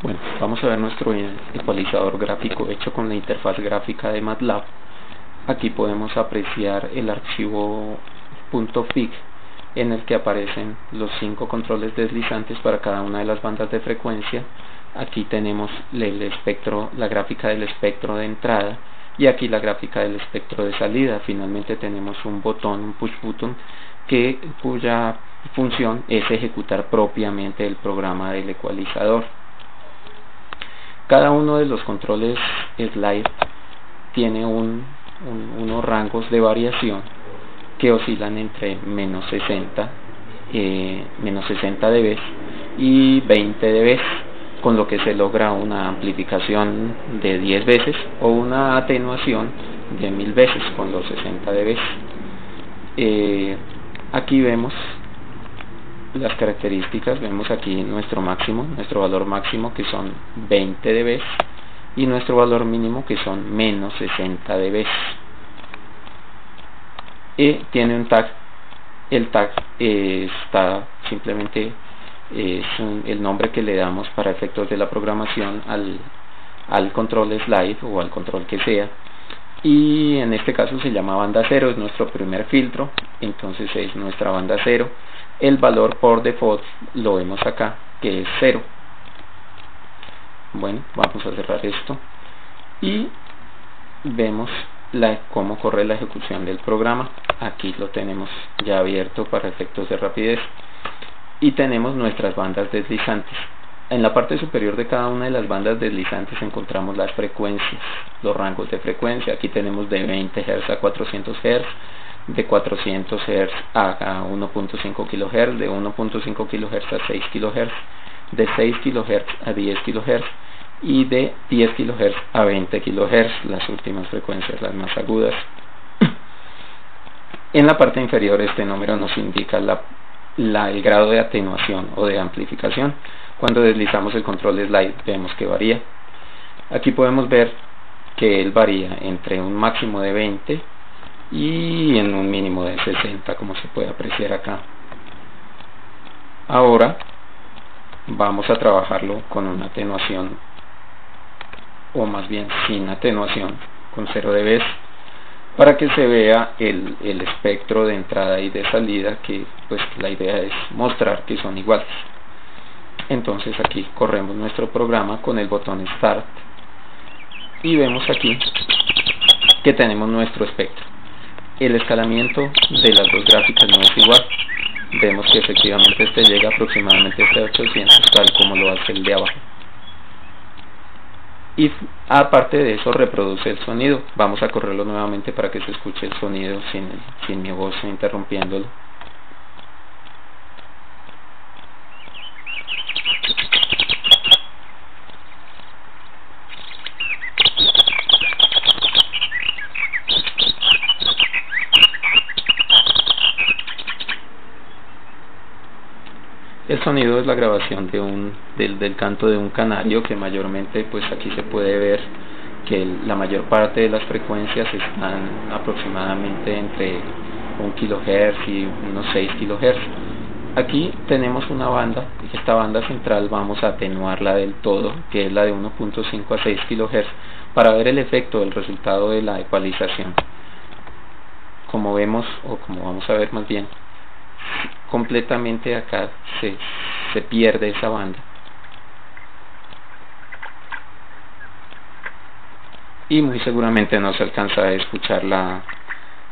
Bueno, vamos a ver nuestro ecualizador gráfico hecho con la interfaz gráfica de MATLAB. Aquí podemos apreciar el archivo .fig en el que aparecen los 5 controles deslizantes para cada una de las bandas de frecuencia. Aquí tenemos el espectro, la gráfica del espectro de entrada, y aquí la gráfica del espectro de salida. Finalmente tenemos un botón, un push button, cuya función es ejecutar propiamente el programa del ecualizador. Cada uno de los controles slide tiene unos rangos de variación que oscilan entre menos 60 dB y 20 dB, con lo que se logra una amplificación de 10 veces o una atenuación de 1000 veces con los 60 dB. Aquí vemos las características. Vemos aquí nuestro valor máximo, que son 20 dB, y nuestro valor mínimo, que son menos 60 dB. Y tiene un tag. El tag está simplemente el nombre que le damos para efectos de la programación al control slide o al control que sea, y en este caso se llama banda 0, es nuestro primer filtro, entonces es nuestra banda 0. El valor por default lo vemos acá, que es 0. Bueno, vamos a cerrar esto y vemos cómo corre la ejecución del programa. Aquí lo tenemos ya abierto para efectos de rapidez, y tenemos nuestras bandas deslizantes. En la parte superior de cada una de las bandas deslizantes encontramos las frecuencias, los rangos de frecuencia. Aquí tenemos de 20 Hz a 400 Hz, de 400 Hz a 1.5 kHz, de 1.5 kHz a 6 kHz, de 6 kHz a 10 kHz y de 10 kHz a 20 kHz, las últimas frecuencias, las más agudas. En la parte inferior este número nos indica el grado de atenuación o de amplificación. Cuando deslizamos el control slide vemos que varía. Aquí podemos ver que él varía entre un máximo de 20 y en un mínimo de 60, como se puede apreciar acá. Ahora vamos a trabajarlo con una atenuación, o más bien sin atenuación, con 0 dB, para que se vea el espectro de entrada y de salida, que pues la idea es mostrar que son iguales. Entonces aquí corremos nuestro programa con el botón Start y vemos aquí que tenemos nuestro espectro. El escalamiento de las dos gráficas no es igual. Vemos que efectivamente este llega aproximadamente hasta 800, tal como lo hace el de abajo. Y aparte de eso reproduce el sonido. Vamos a correrlo nuevamente para que se escuche el sonido sin mi voz interrumpiéndolo. El sonido es la grabación del canto de un canario, que mayormente, pues aquí se puede ver que la mayor parte de las frecuencias están aproximadamente entre 1 kHz y unos 6 kHz. Aquí tenemos una banda, y esta banda central vamos a atenuarla del todo, que es la de 1.5 a 6 kHz, para ver el efecto del resultado de la ecualización. Como vemos, o como vamos a ver más bien, completamente acá se pierde esa banda, y muy seguramente no se alcanza a escuchar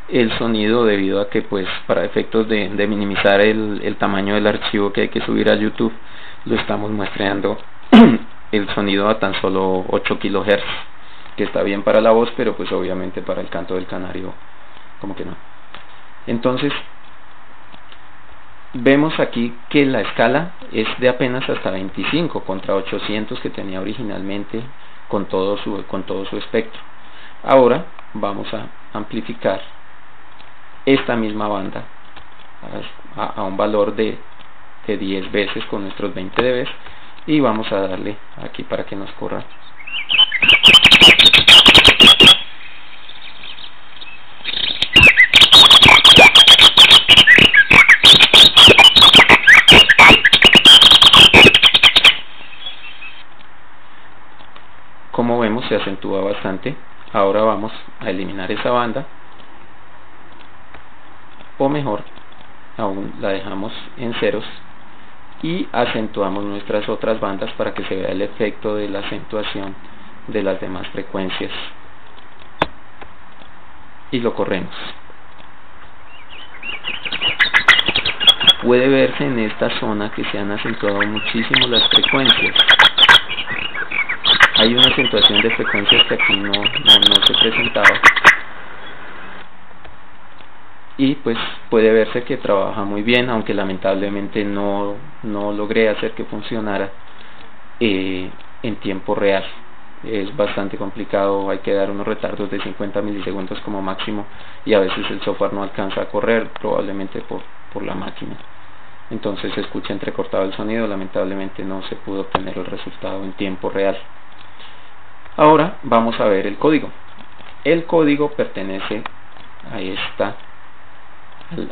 el sonido, debido a que pues para efectos de minimizar el tamaño del archivo que hay que subir a YouTube, lo estamos muestreando el sonido a tan solo 8 kHz, que está bien para la voz, pero pues obviamente para el canto del canario como que no. Entonces vemos aquí que la escala es de apenas hasta 25 contra 800 que tenía originalmente con todo su espectro. Ahora vamos a amplificar esta misma banda a un valor de 10 veces con nuestros 20 dB, y vamos a darle aquí para que nos corra. Como vemos, se acentúa bastante. Ahora vamos a eliminar esa banda, o mejor aún, la dejamos en ceros y acentuamos nuestras otras bandas para que se vea el efecto de la acentuación de las demás frecuencias, y lo corremos. Puede verse en esta zona que se han acentuado muchísimo las frecuencias. Hay una acentuación de frecuencias que aquí no se presentaba, y pues puede verse que trabaja muy bien, aunque lamentablemente no logré hacer que funcionara en tiempo real. Es bastante complicado, hay que dar unos retardos de 50 milisegundos como máximo, y a veces el software no alcanza a correr, probablemente por la máquina. Entonces se escucha entrecortado el sonido, lamentablemente no se pudo obtener el resultado en tiempo real. Ahora vamos a ver el código. El código pertenece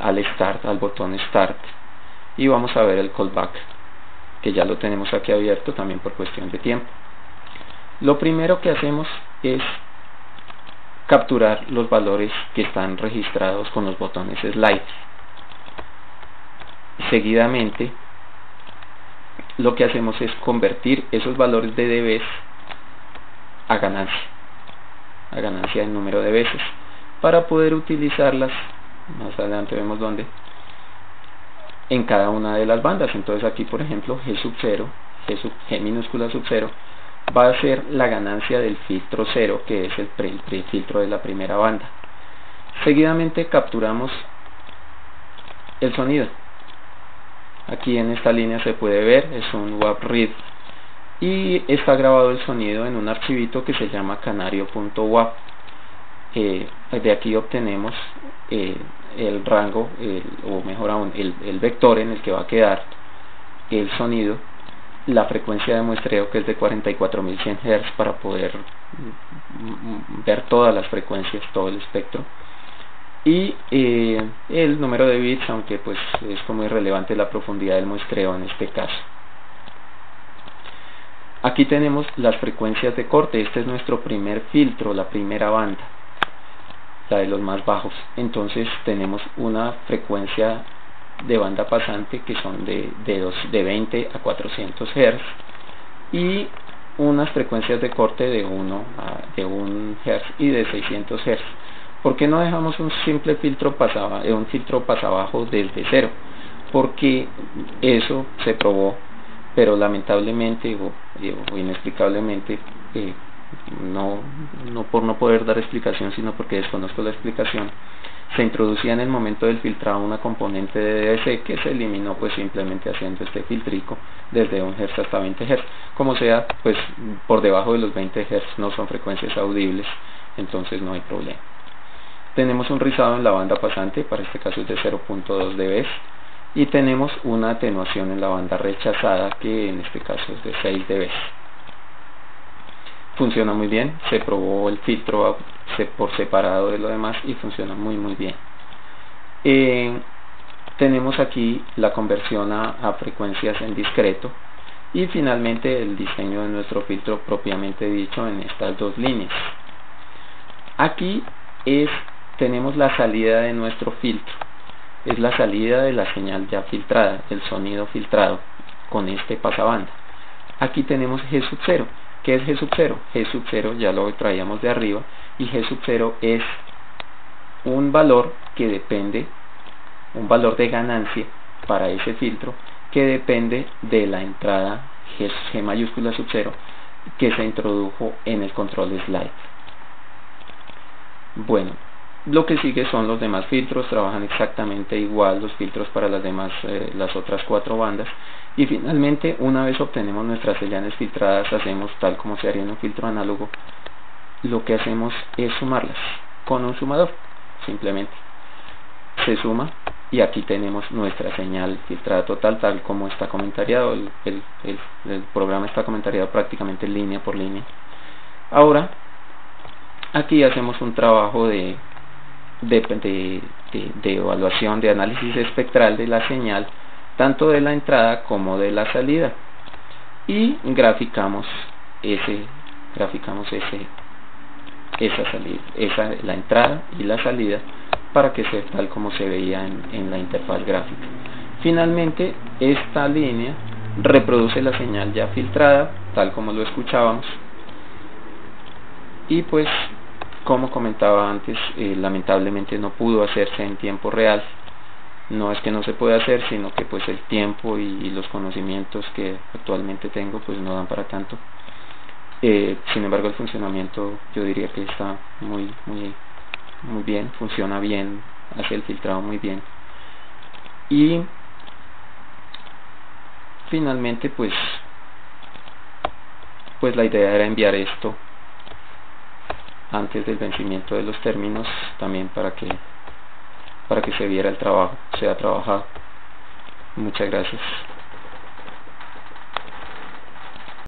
al botón Start, y vamos a ver el callback, que ya lo tenemos aquí abierto también por cuestión de tiempo. Lo primero que hacemos es capturar los valores que están registrados con los botones Slide. Seguidamente lo que hacemos es convertir esos valores de dBs a ganancia en número de veces, para poder utilizarlas, más adelante vemos dónde, en cada una de las bandas. Entonces aquí, por ejemplo, G sub 0, G minúscula sub 0, va a ser la ganancia del filtro 0, que es el filtro de la primera banda. Seguidamente capturamos el sonido. Aquí en esta línea se puede ver, es un WAV read, y está grabado el sonido en un archivito que se llama canario.wav. De aquí obtenemos el rango, o mejor aún, el vector en el que va a quedar el sonido, la frecuencia de muestreo, que es de 44.100 Hz, para poder ver todas las frecuencias, todo el espectro, y el número de bits, aunque pues es como irrelevante la profundidad del muestreo en este caso. Aquí tenemos las frecuencias de corte. Este es nuestro primer filtro, la primera banda, la de los más bajos. Entonces tenemos una frecuencia de banda pasante que son de 20 a 400 Hz, y unas frecuencias de corte de 1 Hz y de 600 Hz. ¿Por qué no dejamos un simple filtro pasabajo desde cero? Porque eso se probó, pero lamentablemente o inexplicablemente, no por no poder dar explicación, sino porque desconozco la explicación, se introducía en el momento del filtrado una componente de DDC que se eliminó pues simplemente haciendo este filtrico desde 1 Hz hasta 20 Hz. Como sea, pues por debajo de los 20 Hz no son frecuencias audibles, entonces no hay problema. Tenemos un rizado en la banda pasante, para este caso es de 0.2 dB, y tenemos una atenuación en la banda rechazada, que en este caso es de 6 dB. Funciona muy bien, se probó el filtro por separado de lo demás y funciona muy bien. Tenemos aquí la conversión a frecuencias en discreto, y finalmente el diseño de nuestro filtro propiamente dicho en estas dos líneas. Aquí tenemos la salida de nuestro filtro, es la salida de la señal ya filtrada, el sonido filtrado con este pasabanda. Aquí tenemos G sub 0. ¿Qué es G sub 0? G sub 0 ya lo traíamos de arriba, y G sub 0 es un valor que depende, un valor de ganancia para ese filtro, que depende de la entrada G mayúscula sub 0 que se introdujo en el control slide. Bueno, lo que sigue son los demás filtros, trabajan exactamente igual los filtros para las otras 4 bandas. Y finalmente, una vez obtenemos nuestras señales filtradas, hacemos tal como se haría en un filtro análogo, lo que hacemos es sumarlas con un sumador. Simplemente se suma, y aquí tenemos nuestra señal filtrada total, tal como está comentariado. El programa está comentariado prácticamente línea por línea. Ahora aquí hacemos un trabajo de evaluación, de análisis espectral de la señal, tanto de la entrada como de la salida, y graficamos graficamos esa salida, la entrada y la salida, para que sea tal como se veía en la interfaz gráfica. Finalmente, esta línea reproduce la señal ya filtrada, tal como lo escuchábamos. Y pues, como comentaba antes, lamentablemente no pudo hacerse en tiempo real. No es que no se pueda hacer, sino que pues el tiempo y los conocimientos que actualmente tengo pues no dan para tanto. Sin embargo, el funcionamiento yo diría que está muy bien, funciona bien, hace el filtrado muy bien. Y finalmente pues la idea era enviar esto antes del vencimiento de los términos, también para que se viera el trabajo, sea trabajado. Muchas gracias.